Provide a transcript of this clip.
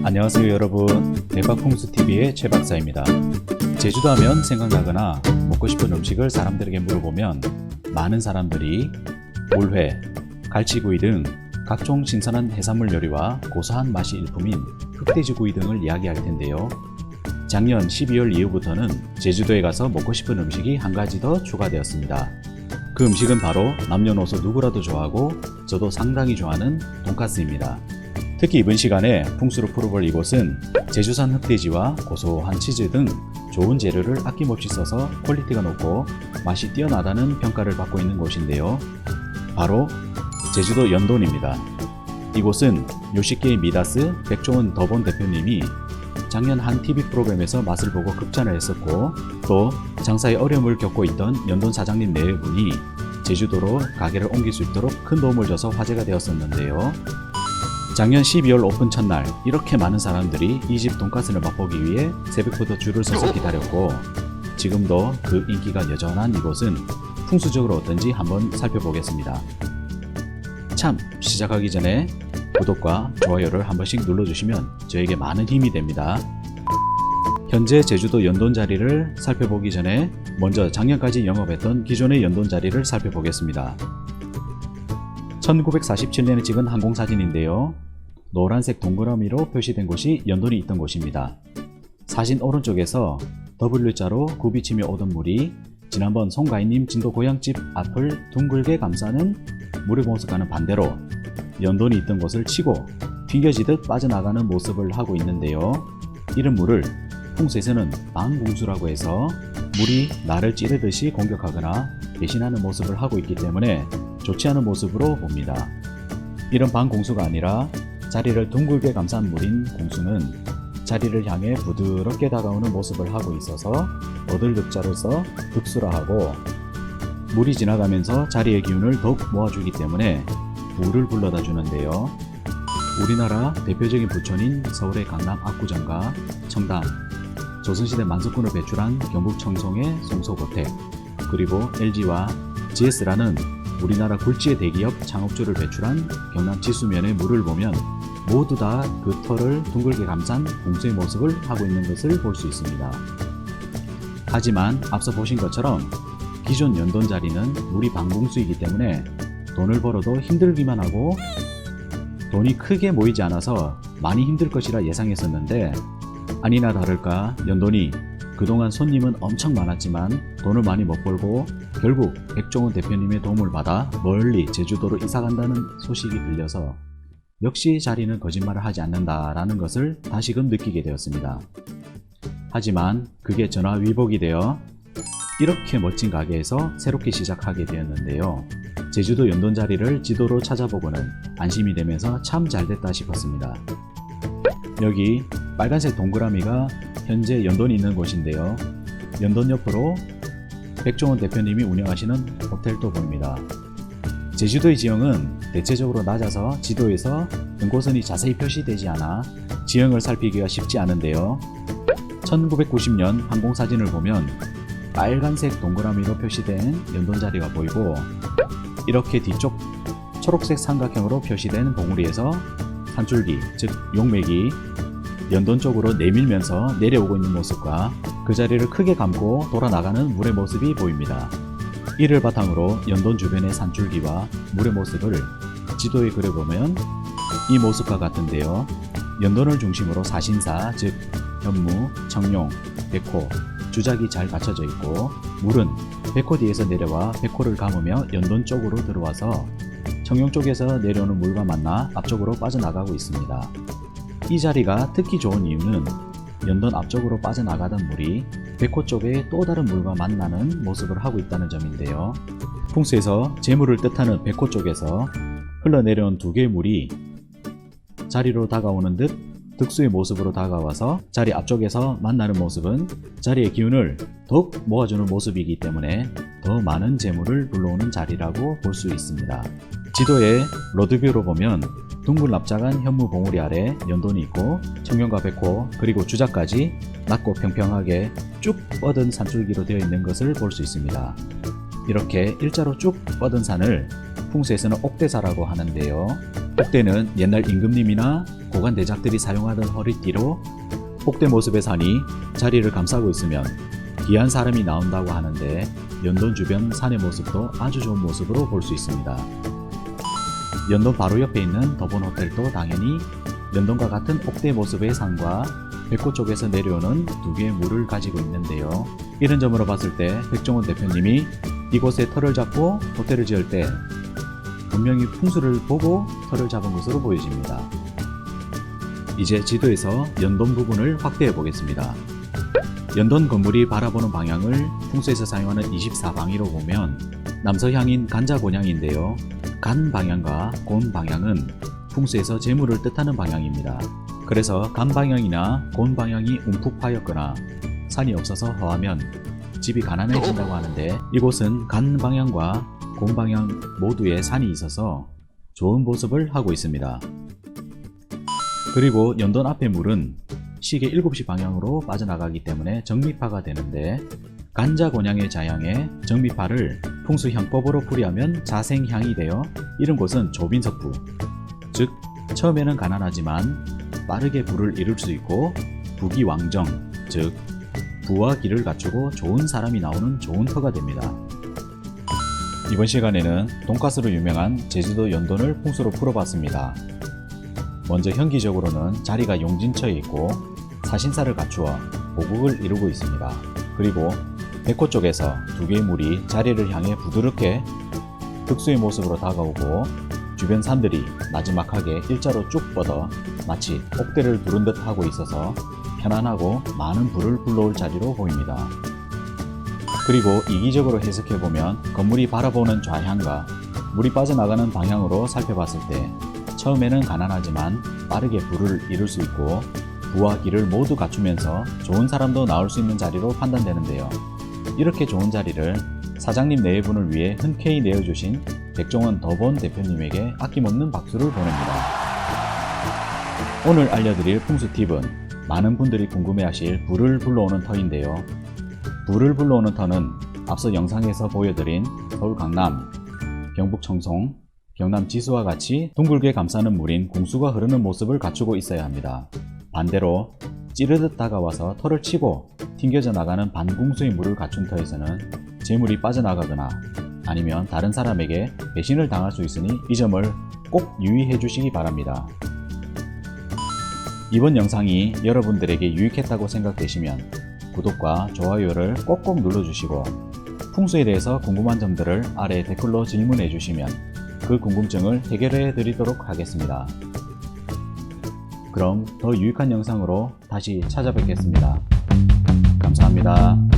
안녕하세요 여러분, 대박풍수TV의 최박사입니다. 제주도 하면 생각나거나 먹고 싶은 음식을 사람들에게 물어보면 많은 사람들이 물회, 갈치구이 등 각종 신선한 해산물 요리와 고소한 맛이 일품인 흑돼지구이 등을 이야기할 텐데요. 작년 12월 이후부터는 제주도에 가서 먹고 싶은 음식이 한 가지 더 추가되었습니다. 그 음식은 바로 남녀노소 누구라도 좋아하고 저도 상당히 좋아하는 돈가스입니다. 특히 이번 시간에 풍수로 풀어볼 이곳은 제주산 흑돼지와 고소한 치즈 등 좋은 재료를 아낌없이 써서 퀄리티가 높고 맛이 뛰어나다는 평가를 받고 있는 곳인데요. 바로 제주도 연돈입니다. 이곳은 요식계의 미다스 백종원 더본 대표님이 작년 한 TV 프로그램에서 맛을 보고 극찬을 했었고, 또 장사에 어려움을 겪고 있던 연돈 사장님 네 분이 제주도로 가게를 옮길 수 있도록 큰 도움을 줘서 화제가 되었었는데요. 작년 12월 오픈 첫날 이렇게 많은 사람들이 이 집 돈가스를 맛보기 위해 새벽부터 줄을 서서 기다렸고, 지금도 그 인기가 여전한 이곳은 풍수적으로 어떤지 한번 살펴보겠습니다. 참, 시작하기 전에 구독과 좋아요를 한 번씩 눌러주시면 저에게 많은 힘이 됩니다. 현재 제주도 연돈 자리를 살펴보기 전에 먼저 작년까지 영업했던 기존의 연돈 자리를 살펴보겠습니다. 1947년에 찍은 항공사진인데요. 노란색 동그라미로 표시된 곳이 연돈이 있던 곳입니다. 사진 오른쪽에서 W자로 굽이치며 오던 물이 지난번 송가인님 진도 고향집 앞을 둥글게 감싸는 물의 모습과는 반대로 연돈이 있던 곳을 치고 튕겨지듯 빠져나가는 모습을 하고 있는데요. 이런 물을 풍수에서는 방궁수라고 해서 물이 나를 찌르듯이 공격하거나 배신하는 모습을 하고 있기 때문에 좋지 않은 모습으로 봅니다. 이런 방공수가 아니라 자리를 둥글게 감싼 물인 공수는 자리를 향해 부드럽게 다가오는 모습을 하고 있어서 어들득자를 써 득수라 하고, 물이 지나가면서 자리의 기운을 더욱 모아주기 때문에 부를 불러다 주는데요. 우리나라 대표적인 부촌인 서울의 강남 압구정과 청담, 조선시대 만석군을 배출한 경북 청송의 송소고택, 그리고 LG와 GS라는 우리나라 굴지의 대기업 창업주를 배출한 경남 지수면의 물을 보면 모두 다 그 털을 둥글게 감싼 공수의 모습을 하고 있는 것을 볼 수 있습니다. 하지만 앞서 보신 것처럼 기존 연돈 자리는 물이 방공수이기 때문에 돈을 벌어도 힘들기만 하고 돈이 크게 모이지 않아서 많이 힘들 것이라 예상했었는데, 아니나 다를까 연돈이 그동안 손님은 엄청 많았지만 돈을 많이 못 벌고 결국 백종원 대표님의 도움을 받아 멀리 제주도로 이사간다는 소식이 들려서 역시 자리는 거짓말을 하지 않는다라는 것을 다시금 느끼게 되었습니다. 하지만 그게 전화위복이 되어 이렇게 멋진 가게에서 새롭게 시작하게 되었는데요. 제주도 연돈 자리를 지도로 찾아보고는 안심이 되면서 참 잘됐다 싶었습니다. 여기 빨간색 동그라미가 현재 연돈이 있는 곳인데요. 연돈 옆으로 백종원 대표님이 운영하시는 호텔도 보입니다. 제주도의 지형은 대체적으로 낮아서 지도에서 등고선이 자세히 표시되지 않아 지형을 살피기가 쉽지 않은데요. 1990년 항공사진을 보면 빨간색 동그라미로 표시된 연돈 자리가 보이고, 이렇게 뒤쪽 초록색 삼각형으로 표시된 봉우리에서 산줄기, 즉 용맥이 연돈 쪽으로 내밀면서 내려오고 있는 모습과 그 자리를 크게 감고 돌아 나가는 물의 모습이 보입니다. 이를 바탕으로 연돈 주변의 산줄기와 물의 모습을 지도에 그려보면 이 모습과 같은데요. 연돈을 중심으로 사신사, 즉 현무, 청룡, 백호, 주작이 잘 갖춰져 있고, 물은 백호 뒤에서 내려와 백호를 감으며 연돈 쪽으로 들어와서 청룡 쪽에서 내려오는 물과 만나 앞쪽으로 빠져나가고 있습니다. 이 자리가 특히 좋은 이유는 연돈 앞쪽으로 빠져나가던 물이 백호 쪽에 또 다른 물과 만나는 모습을 하고 있다는 점인데요. 풍수에서 재물을 뜻하는 백호 쪽에서 흘러내려온 두 개의 물이 자리로 다가오는 듯 득수의 모습으로 다가와서 자리 앞쪽에서 만나는 모습은 자리의 기운을 더욱 모아주는 모습이기 때문에 더 많은 재물을 불러오는 자리라고 볼 수 있습니다. 지도의 로드뷰로 보면 둥근 납작한 현무 봉우리 아래 연돈이 있고 청경과 백호 그리고 주작까지 낮고 평평하게 쭉 뻗은 산줄기로 되어 있는 것을 볼 수 있습니다. 이렇게 일자로 쭉 뻗은 산을 풍수에서는 옥대사라고 하는데요. 옥대는 옛날 임금님이나 고관 대작들이 사용하던 허리띠로 옥대 모습의 산이 자리를 감싸고 있으면 귀한 사람이 나온다고 하는데 연돈 주변 산의 모습도 아주 좋은 모습으로 볼 수 있습니다. 연돈 바로 옆에 있는 더본 호텔도 당연히 연돈과 같은 옥대 모습의 산과 백호 쪽에서 내려오는 두 개의 물을 가지고 있는데요. 이런 점으로 봤을 때 백종원 대표님이 이곳에 터를 잡고 호텔을 지을 때 분명히 풍수를 보고 터를 잡은 것으로 보여집니다. 이제 지도에서 연돈 부분을 확대해 보겠습니다. 연돈 건물이 바라보는 방향을 풍수에서 사용하는 24방위로 보면 남서향인 간자곤향인데요. 간 방향과 곤 방향은 풍수에서 재물을 뜻하는 방향입니다. 그래서 간 방향이나 곤 방향이 움푹 파였거나 산이 없어서 허하면 집이 가난해진다고 하는데 이곳은 간 방향과 곤 방향 모두에 산이 있어서 좋은 보습을 하고 있습니다. 그리고 연돈 앞의 물은 시계 7시 방향으로 빠져나가기 때문에 정미파가 되는데 간자곤향의 자향에 정미파를 풍수향법으로 풀이하면 자생향이 되어 이런 곳은 조빈석부, 즉 처음에는 가난하지만 빠르게 부를 이룰 수 있고 부귀왕정, 즉 부와 기를 갖추고 좋은 사람이 나오는 좋은 터가 됩니다. 이번 시간에는 돈가스로 유명한 제주도 연돈을 풍수로 풀어봤습니다. 먼저 현기적으로는 자리가 용진처에 있고 사신사를 갖추어 보국을 이루고 있습니다. 그리고 백호 쪽에서 두 개의 물이 자리를 향해 부드럽게 득수의 모습으로 다가오고 주변 산들이 나지막하게 일자로 쭉 뻗어 마치 옥대를 두른 듯 하고 있어서 편안하고 많은 불을 불러올 자리로 보입니다. 그리고 이기적으로 해석해보면 건물이 바라보는 좌향과 물이 빠져나가는 방향으로 살펴봤을 때 처음에는 가난하지만 빠르게 부를 이룰 수 있고 부와 기를 모두 갖추면서 좋은 사람도 나올 수 있는 자리로 판단되는데요. 이렇게 좋은 자리를 사장님 내외분을 위해 흔쾌히 내어주신 백종원 더본 대표님에게 아낌없는 박수를 보냅니다. 오늘 알려드릴 풍수 팁은 많은 분들이 궁금해하실 불을 불러오는 터인데요. 불을 불러오는 터는 앞서 영상에서 보여드린 서울 강남, 경북 청송, 경남 지수와 같이 둥글게 감싸는 물인 궁수가 흐르는 모습을 갖추고 있어야 합니다. 반대로 찌르듯 다가와서 터를 치고 튕겨져 나가는 반궁수의 물을 갖춘 터에서는 재물이 빠져나가거나 아니면 다른 사람에게 배신을 당할 수 있으니 이 점을 꼭 유의해 주시기 바랍니다. 이번 영상이 여러분들에게 유익했다고 생각되시면 구독과 좋아요를 꼭꼭 눌러주시고 풍수에 대해서 궁금한 점들을 아래 댓글로 질문해 주시면 그 궁금증을 해결해 드리도록 하겠습니다. 그럼 더 유익한 영상으로 다시 찾아뵙겠습니다. 감사합니다.